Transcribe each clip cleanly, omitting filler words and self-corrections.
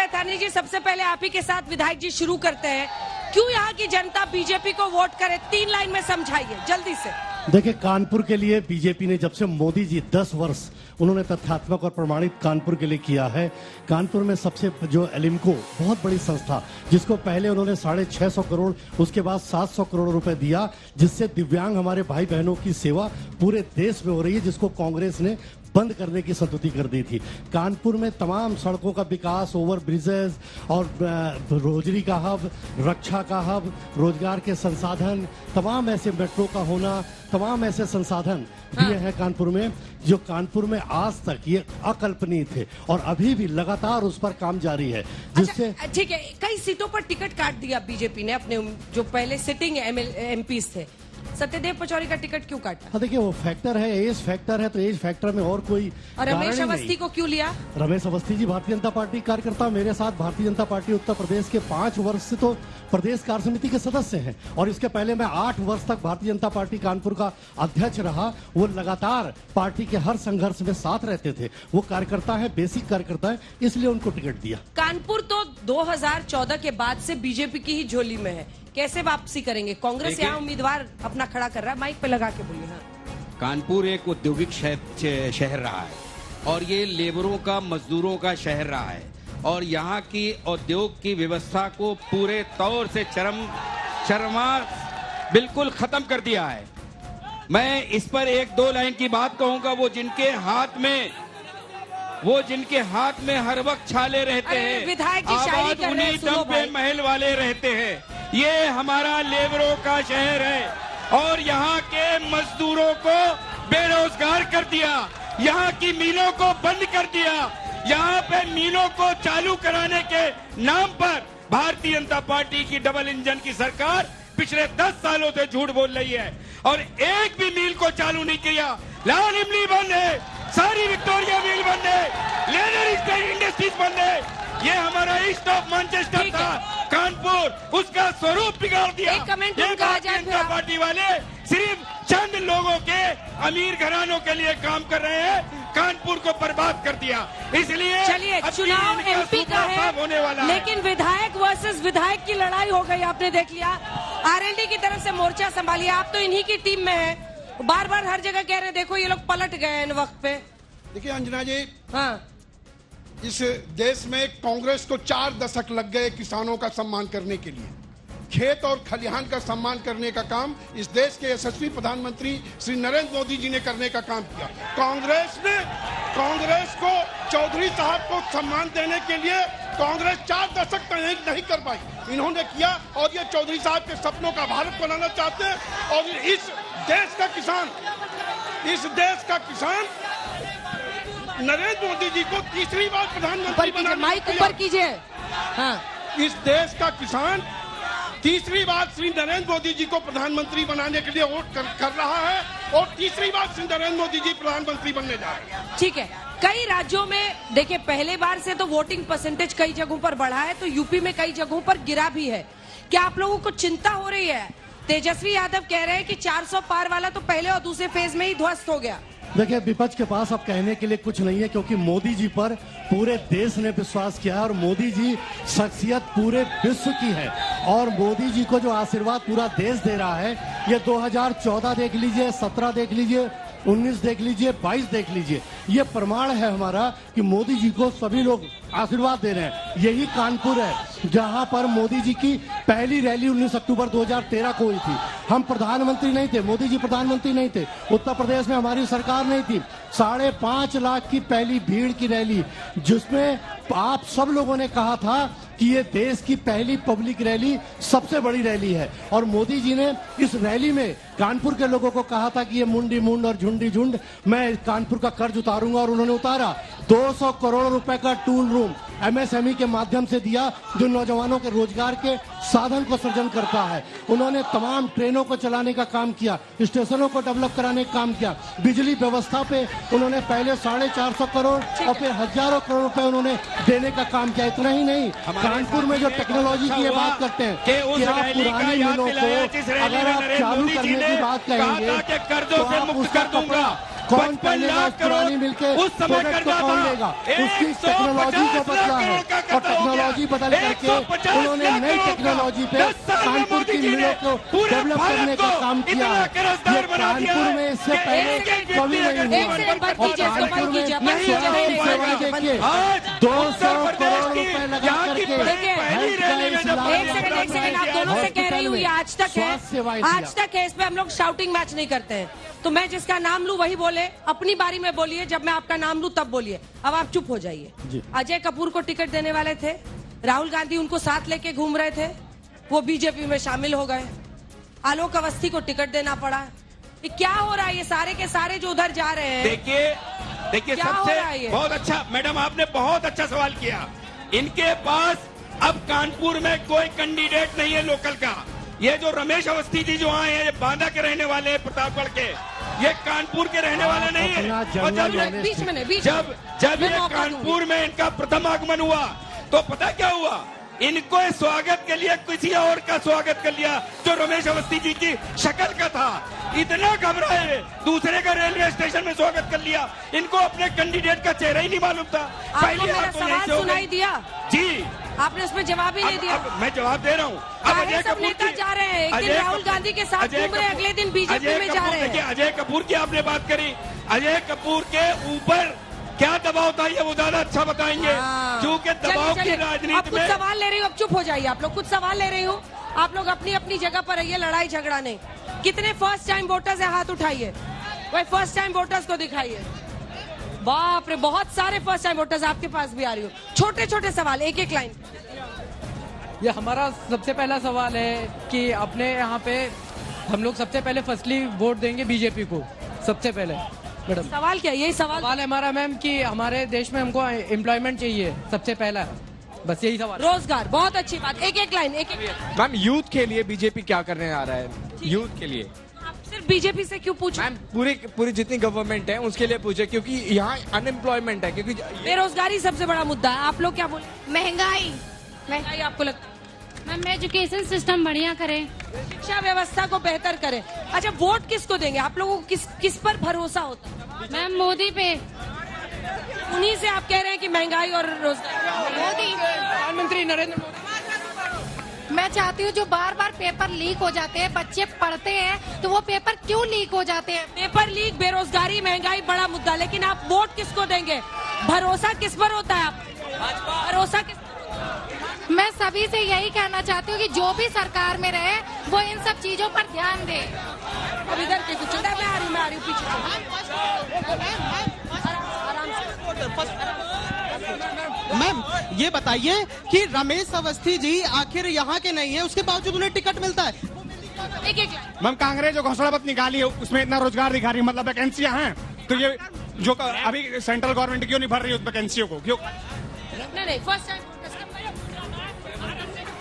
थानी जी, सबसे पहले आप ही के साथ विधायक जी शुरू करते हैं। क्यों यहाँ की जनता बीजेपी को वोट करे, 3 लाइन में समझाइए जल्दी से। देखिए, कानपुर के लिए बीजेपी ने जब से मोदी जी 10 वर्ष उन्होंने तथ्यात्मक और प्रमाणित कानपुर के लिए किया है। कानपुर में सबसे जो एलिम्को बहुत बड़ी संस्था, जिसको पहले उन्होंने 650 करोड़, उसके बाद 700 करोड़ रुपए दिया, जिससे दिव्यांग हमारे भाई बहनों की सेवा पूरे देश में हो रही है, जिसको कांग्रेस ने बंद करने की संतुति कर दी थी। कानपुर में तमाम सड़कों का विकास, ओवर ब्रिजेस और रोजरी का हब, रक्षा का हब, रोजगार के संसाधन, तमाम ऐसे मेट्रो का होना, तमाम ऐसे संसाधन दिए हैं कानपुर में, जो कानपुर में आज तक ये अकल्पनीय थे और अभी भी लगातार उस पर काम जारी है, जिससे ठीक है। कई सीटों पर टिकट काट दिया बीजेपी ने अपने जो पहले सिटिंग एमपी थे। सत्यदेव पचौरी का टिकट क्यों काटा? हाँ, देखिए, वो फैक्टर है, एज फैक्टर है, तो एज फैक्टर में और कोई और रमेश अवस्थी को क्यों लिया? रमेश अवस्थी जी भारतीय जनता पार्टी कार्यकर्ता, मेरे साथ भारतीय जनता पार्टी उत्तर प्रदेश के 5 वर्ष से तो प्रदेश कार्य समिति के सदस्य हैं, और इसके पहले मैं 8 वर्ष तक भारतीय जनता पार्टी कानपुर का अध्यक्ष रहा। वो लगातार पार्टी के हर संघर्ष में साथ रहते थे। वो कार्यकर्ता है, बेसिक कार्यकर्ता है, इसलिए उनको टिकट दिया। कानपुर तो 2014 के बाद से बीजेपी की ही झोली में है, कैसे वापसी करेंगे? कांग्रेस यहाँ उम्मीदवार अपना खड़ा कर रहा है, माइक पे लगा के बोलिए। हाँ, कानपुर एक औद्योगिक शहर रहा है और ये लेबरों का, मजदूरों का शहर रहा है, और यहाँ की उद्योग की व्यवस्था को पूरे तौर से चरमा बिल्कुल खत्म कर दिया है। मैं इस पर 1-2 लाइन की बात कहूंगा। वो जिनके हाथ में हर वक्त छाले रहते हैं, आबाद उन्हीं डब्बे महल वाले रहते हैं। ये हमारा लेबरों का शहर है और यहाँ के मजदूरों को बेरोजगार कर दिया, यहाँ की मिलों को बंद कर दिया। यहाँ पे मिलों को चालू कराने के नाम पर भारतीय जनता पार्टी की डबल इंजन की सरकार पिछले 10 सालों से झूठ बोल रही है और एक भी मिल को चालू नहीं किया। लाल इमली बंद है, सारी विक्टोरिया मिल बंद है, लेदर स्टेट इंडस्ट्रीज बंद है। ये हमारा ईस्ट ऑफ मैनचेस्टर था कानपुर, उसका स्वरूप बिगाड़ दिया। ये भारतीय जनता पार्टी वाले सिर्फ चंद लोगों के अमीर घरानों के लिए काम कर रहे हैं, कानपुर को बर्बाद कर दिया। इसलिए चलिए, चुनाव एमपी का है, होने वाला लेकिन विधायक वर्सेस विधायक की लड़ाई हो गई। आपने देख लिया, आरएलडी की तरफ से मोर्चा संभालिए, आप तो इन्हीं की टीम में है। बार बार हर जगह कह रहे, देखो ये लोग पलट गए इन वक्त पे। देखिए अंजना जी, हाँ, इस देश में कांग्रेस को 4 दशक लग गए किसानों का सम्मान करने के लिए। खेत और खलिहान का सम्मान करने का काम इस देश के यशस्वी प्रधानमंत्री श्री नरेंद्र मोदी जी ने करने का काम किया। कांग्रेस को चौधरी साहब को सम्मान देने के लिए कांग्रेस 4 दशक तक नहीं कर पाई, इन्होंने किया। और ये चौधरी साहब के सपनों का भारत बनाना चाहते हैं। और इस देश का किसान नरेंद्र मोदी जी को तीसरी बार प्रधानमंत्री बनाने, माइक ऊपर कीजिए। हाँ, इस देश का किसान तीसरी बार श्री नरेंद्र मोदी जी को प्रधानमंत्री बनाने के लिए वोट कर रहा है और तीसरी बार श्री नरेंद्र मोदी जी प्रधानमंत्री बनने जा रहे हैं। ठीक है, कई राज्यों में देखिए, पहले बार से तो वोटिंग परसेंटेज कई जगहों पर बढ़ा है, तो यूपी में कई जगहों पर गिरा भी है। क्या आप लोगों को चिंता हो रही है? तेजस्वी यादव कह रहे हैं कि 400 पार वाला तो पहले और दूसरे फेज में ही ध्वस्त हो गया। देखिए, विपक्ष के पास अब कहने के लिए कुछ नहीं है, क्योंकि मोदी जी पर पूरे देश ने विश्वास किया है और मोदी जी शख्सियत पूरे विश्व की है। और मोदी जी को जो आशीर्वाद पूरा देश दे रहा है, ये 2014 देख लीजिए, 17 देख लीजिए, 19 देख लीजिए, 22 देख लीजिए, ये प्रमाण है हमारा कि मोदी जी को सभी लोग आशीर्वाद दे रहे हैं। यही कानपुर है जहां पर मोदी जी की पहली रैली 19 अक्टूबर 2013 को हुई थी। हम प्रधानमंत्री नहीं थे, मोदी जी प्रधानमंत्री नहीं थे, उत्तर प्रदेश में हमारी सरकार नहीं थी। 5.5 लाख की पहली भीड़ की रैली, जिसमें आप सब लोगों ने कहा था कि ये देश की पहली पब्लिक रैली सबसे बड़ी रैली है। और मोदी जी ने इस रैली में कानपुर के लोगों को कहा था कि ये मुंडी मुंड और झुंडी झुंड, मैं कानपुर का कर्ज उतारूंगा, और उन्होंने उतारा। 200 करोड़ रुपए का टूल रूम एमएसएमई के माध्यम से दिया, जो नौजवानों के रोजगार के साधन को सृजन करता है। उन्होंने तमाम ट्रेनों को चलाने का काम किया, स्टेशनों को डेवलप कराने का काम किया, बिजली व्यवस्था पे उन्होंने पहले 450 करोड़ और फिर हजारों करोड़ रुपए उन्होंने देने का काम किया। इतना ही नहीं, कानपुर में जो टेक्नोलॉजी की ये बात करते हैं कि आप पुरानी मिलों को अगर आप चालू करने की बात कहेंगे तो आप उसका कपड़ा कौन पहनेगा, पुरानी मिल के प्रोडक्ट को कौन लेगा, उसकी टेक्नोलॉजी को बदला है। और टेक्नोलॉजी टेक्नोलॉजी बदल करके उन्होंने नई टेक्नोलॉजी पे कानपुर की मिलों को डेवलप करने का काम किया है। ये कानपुर में इससे पहले कभी नहीं हुआ। और कानपुर में स्वास्थ्य सेवाएं देखिए 200 करोड़ रुपए लगा करके एक सेकंड आप दोनों से कह रही हूँ, आज तक है, इस पे हम लोग शाउटिंग मैच नहीं करते हैं। तो मैं जिसका नाम लूं वही बोले, अपनी बारी में बोलिए, जब मैं आपका नाम लूं तब बोलिए। अब आप चुप हो जाइए। अजय कपूर को टिकट देने वाले थे, राहुल गांधी उनको साथ लेके घूम रहे थे, वो बीजेपी में शामिल हो गए। आलोक अवस्थी को टिकट देना पड़ा। ये क्या हो रहा है? ये सारे के सारे जो उधर जा रहे हैं, देखिए सबसे बहुत अच्छा मैडम, आपने बहुत अच्छा सवाल किया। इनके पास अब कानपुर में कोई कैंडिडेट नहीं है लोकल का। ये जो रमेश अवस्थी जी जो आए हैं, ये बांदा के रहने वाले हैं, प्रतापगढ़ के, ये कानपुर के रहने वाले नहीं है। और जब ये कानपुर में इनका प्रथम आगमन हुआ तो पता क्या हुआ? इनको स्वागत के लिए किसी और का स्वागत कर लिया जो रमेश अवस्थी जी की शक्ल का था। इतना घबराए, दूसरे का रेलवे स्टेशन में स्वागत कर लिया। इनको अपने कैंडिडेट का चेहरा ही नहीं मालूम था। पहले मेरा सवाल सुनाई दिया जी, आपने उसमें जवाब ही नहीं दिया। मैं जवाब दे रहा हूँ। अब अजय सब नेता जा रहे हैं, एक दिन राहुल गांधी के साथ घूम रहे, अगले दिन बीजेपी में जा रहे हैं। अजय कपूर की आपने बात करी, अजय कपूर के ऊपर क्या दबाव था ये वो ज्यादा अच्छा बताएंगे, क्योंकि दबाव की राजनीति में। सवाल ले रही हूँ, अब चुप हो जाइए आप लोग। कुछ सवाल ले रही हूँ, आप लोग अपनी अपनी जगह पर रहिए, लड़ाई झगड़ा नहीं। कितने फर्स्ट टाइम वोटर्स है? हाथ उठाइए, वही फर्स्ट टाइम वोटर्स को दिखाइए। बाप रे, बहुत सारे फर्स्ट टाइम वोटर्स आपके पास भी आ रही हो। छोटे छोटे सवाल, एक एक लाइन। ये हमारा सबसे पहला सवाल है कि अपने यहाँ पे हम लोग सबसे पहले फर्स्टली वोट देंगे बीजेपी को, सबसे पहले। मैडम सवाल क्या? यही सवाल है हमारा मैम कि हमारे देश में हमको एम्प्लॉयमेंट चाहिए, सबसे पहला, बस यही सवाल। रोजगार, बहुत अच्छी बात। एक एक लाइन, एक एक। मैम यूथ के लिए बीजेपी क्या करने आ रहा है? यूथ के लिए आप सिर्फ बीजेपी से क्यों पूछे? मैम पूरी जितनी गवर्नमेंट है उसके लिए पूछे, क्योंकि यहाँ अनएम्प्लॉयमेंट है, क्योंकि बेरोजगारी सबसे बड़ा मुद्दा है। आप लोग क्या बोले? महंगाई आपको लगता है? मैम एजुकेशन सिस्टम बढ़िया करें, शिक्षा व्यवस्था को बेहतर करें। अच्छा, वोट किसको देंगे? आप लोगों को किस पर भरोसा होता है? मैम मोदी पे। उन्हीं से आप कह रहे हैं कि महंगाई और रोजगार। मोदी, प्रधानमंत्री नरेंद्र मोदी। मैं चाहती हूँ जो बार बार पेपर लीक हो जाते हैं, बच्चे पढ़ते हैं तो वो पेपर क्यों लीक हो जाते हैं? पेपर लीक, बेरोजगारी, महंगाई बड़ा मुद्दा, लेकिन आप वोट किसको देंगे? भरोसा किस पर होता है? आप भरोसा किस? मैं सभी से यही कहना चाहती हूँ कि जो भी सरकार में रहे वो इन सब चीजों पर ध्यान दे। अब इधर के कुछ मैं आ रही हूँ पीछे। मैम ये बताइए कि रमेश अवस्थी जी आखिर यहाँ के नहीं है, उसके बावजूद उन्हें टिकट मिलता है। एक एक। मैम कांग्रेस जो घोषणा पत्र निकाली है उसमें इतना रोजगार दिखा रही है, मतलब वैकेंसियां हैं, तो ये जो अभी सेंट्रल गवर्नमेंट क्यों नहीं भर रही है उस वैकेंसियों को? क्यों नहीं first time.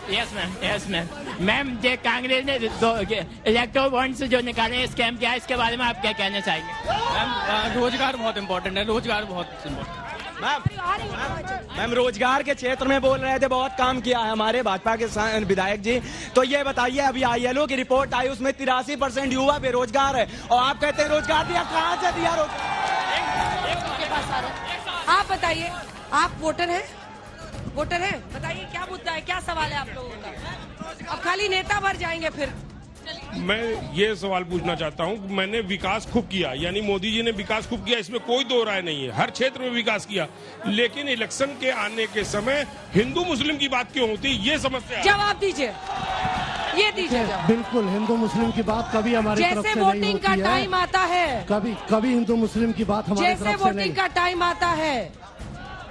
Yes ma'am ma'am ये कांग्रेस ने इलेक्ट्रो बॉन्ड्स जो निकाले, स्कैम किया, इसके बारे में आप क्या कहना चाहेंगे? मैम रोजगार बहुत इम्पोर्टेंट है, रोजगार बहुत इम्पोर्टेंट। मैम रोजगार के क्षेत्र में बोल रहे थे, बहुत काम किया है हमारे भाजपा के विधायक जी। तो ये बताइए, अभी ILO की रिपोर्ट आई, उसमें 83% युवा बेरोजगार है, और आप कहते हैं रोजगार दिया, कहाँ से दिया रोजगार? आप बताइए, आप वोटर हैं? वोटर हैं? बताइए क्या मुद्दा है, क्या सवाल है आप लोगों का? अब खाली नेता भर जाएंगे फिर। मैं ये सवाल पूछना चाहता हूँ, मैंने विकास खूब किया, यानी मोदी जी ने विकास खूब किया, इसमें कोई दो राय नहीं है, हर क्षेत्र में विकास किया, लेकिन इलेक्शन के आने के समय हिंदू मुस्लिम की बात क्यों होती, ये समस्या। जवाब दीजिए, ये दीजिए। बिल्कुल, हिंदू मुस्लिम की बात कभी हमारी तरफ से नहीं होती है। जैसे वोटिंग का टाइम आता है, कभी हिंदू मुस्लिम की बात हमारी तरफ से नहीं। जैसे वोटिंग का टाइम आता है,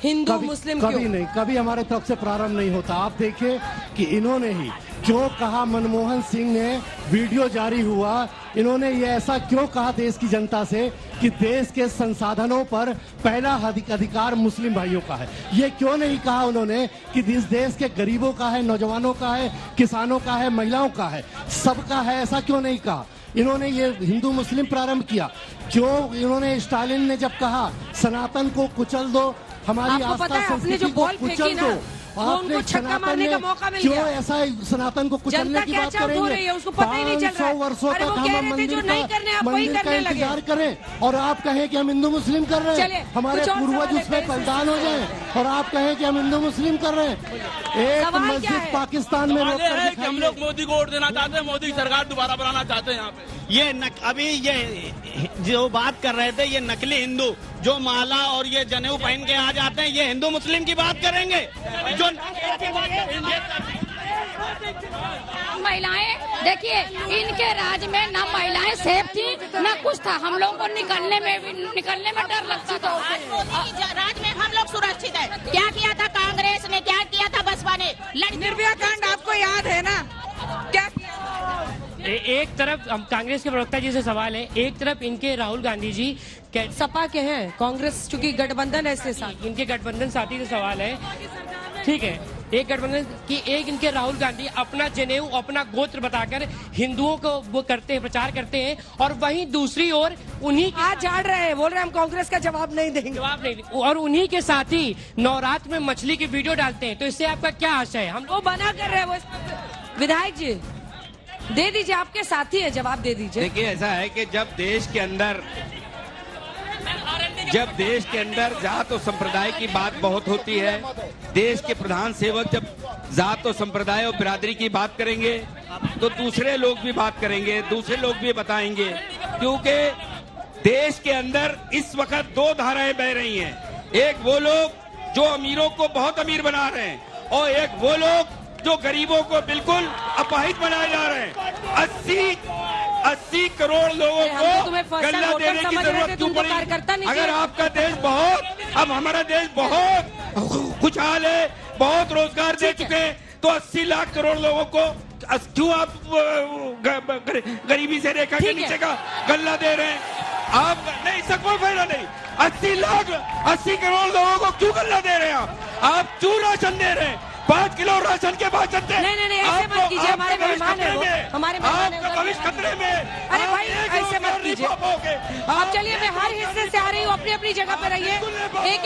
हिंदू मुस्लिम कभी नहीं, कभी हमारे तरफ से प्रारंभ नहीं होता। आप देखिए कि इन्होंने ही क्यों कहा, मनमोहन सिंह ने वीडियो जारी हुआ, इन्होंने ये ऐसा क्यों कहा देश की जनता से कि देश के संसाधनों पर पहला अधिकार मुस्लिम भाइयों का है। ये क्यों नहीं कहा उन्होंने कि इस देश के गरीबों का है, नौजवानों का है, किसानों का है, महिलाओं का है, सबका है, ऐसा क्यों नहीं कहा? इन्होंने ये हिंदू मुस्लिम प्रारंभ किया। क्यों इन्होंने, स्टालिन ने जब कहा सनातन को कुचल दो, हमारी आस्था संस्कृति को कुचल दो, उनको छक्का मारने का मौका मिल क्यों गया। ऐसा सनातन को कुचलने जनता की क्या बात चाउट हो रही करेंगे? है, उसको पता ही नहीं चल रहा है। 500 वर्षों अरे तक वो हम कह रहे थे जो नहीं करने आप वही मंदिर का करने लगे। इंतजार करें और आप कहें कि हम हिंदू मुस्लिम कर रहे चलिए, हैं, हमारे कुछ और पूर्वज सवाल है, उसमें कैसे बलिदान हो जाए और आप कहें कि हम हिंदू मुस्लिम कर रहे हैं। एक सवाल क्या मस्जिद है? पाकिस्तान में रोक कर है कि हम दिखाइए। लोग मोदी को वोट देना चाहते हैं, मोदी की सरकार दोबारा बनाना चाहते हैं यहाँ पे। अभी ये जो बात कर रहे थे, ये नकली हिंदू जो माला और ये जनेऊ पहन के आ जाते हैं, ये हिंदू मुस्लिम की बात करेंगे जो महिलाएं देखिए, इनके राज में ना महिलाएं सेफ थी ना कुछ था। हम लोगों को निकलने में डर लगता था। मोदी की राज में हम लोग सुरक्षित है। क्या किया था कांग्रेस ने, क्या किया था बसपा ने? निर्भया कांड आपको याद है ना? क्या एक तरफ कांग्रेस के प्रवक्ता जी से सवाल है, एक तरफ इनके राहुल गांधी जी सपा के हैं, कांग्रेस चूंकि गठबंधन है इसके साथ, इनके गठबंधन साथी से सवाल है, ठीक है, एक गठबंधन की एक इनके राहुल गांधी अपना जनेऊ अपना गोत्र बताकर हिंदुओं को वो करते हैं, प्रचार करते हैं, और वहीं दूसरी ओर उन्हीं आज झाड़ रहे हैं, बोल रहे हैं हम कांग्रेस का जवाब नहीं देंगे। और उन्हीं के साथी नवरात्र में मछली की वीडियो डालते हैं। तो इससे आपका क्या आशय है? हम वो बना कर रहे हैं वो। विधायक जी दे दीजिए, आपके साथी है, जवाब दे दीजिए। देखिए ऐसा है कि जब देश के अंदर जात और संप्रदाय की बात बहुत होती है, देश के प्रधान सेवक जब जात और संप्रदाय और बिरादरी की बात करेंगे तो दूसरे लोग भी बात करेंगे, दूसरे लोग भी बताएंगे, क्योंकि देश के अंदर इस वक्त दो धाराएं बह रही हैं। एक वो लोग जो अमीरों को बहुत अमीर बना रहे हैं और एक वो लोग जो गरीबों को बिल्कुल अपाहिज बनाए जा रहे हैं। 80 करोड़ लोगों को गल्ला देने की जरूरत क्यों पड़ी? अगर आपका देश अब हमारा देश बहुत खुशहाल है, बहुत रोजगार दे चुके हैं, तो 80 लाख करोड़ लोगों को क्यों आप गरीबी से रेखा के नीचे का गल्ला दे रहे हैं? आप नहीं, इसका कोई फायदा नहीं। 80 करोड़ लोगों को क्यों गल्ला दे रहे हैं? आप क्यों राशन दे रहे हैं? 5 किलो राशन के बाद चलते हैं। नहीं, ऐसे मत कीजिए, हमारे मेहमान है वो, हमारे मेहमान है, आपका भविष्य खतरे में। अरे भाई ऐसे मत कीजिए। अब चलिए, मैं हर हिस्से से आ रही हूँ, अपनी अपनी जगह पे रहिए। एक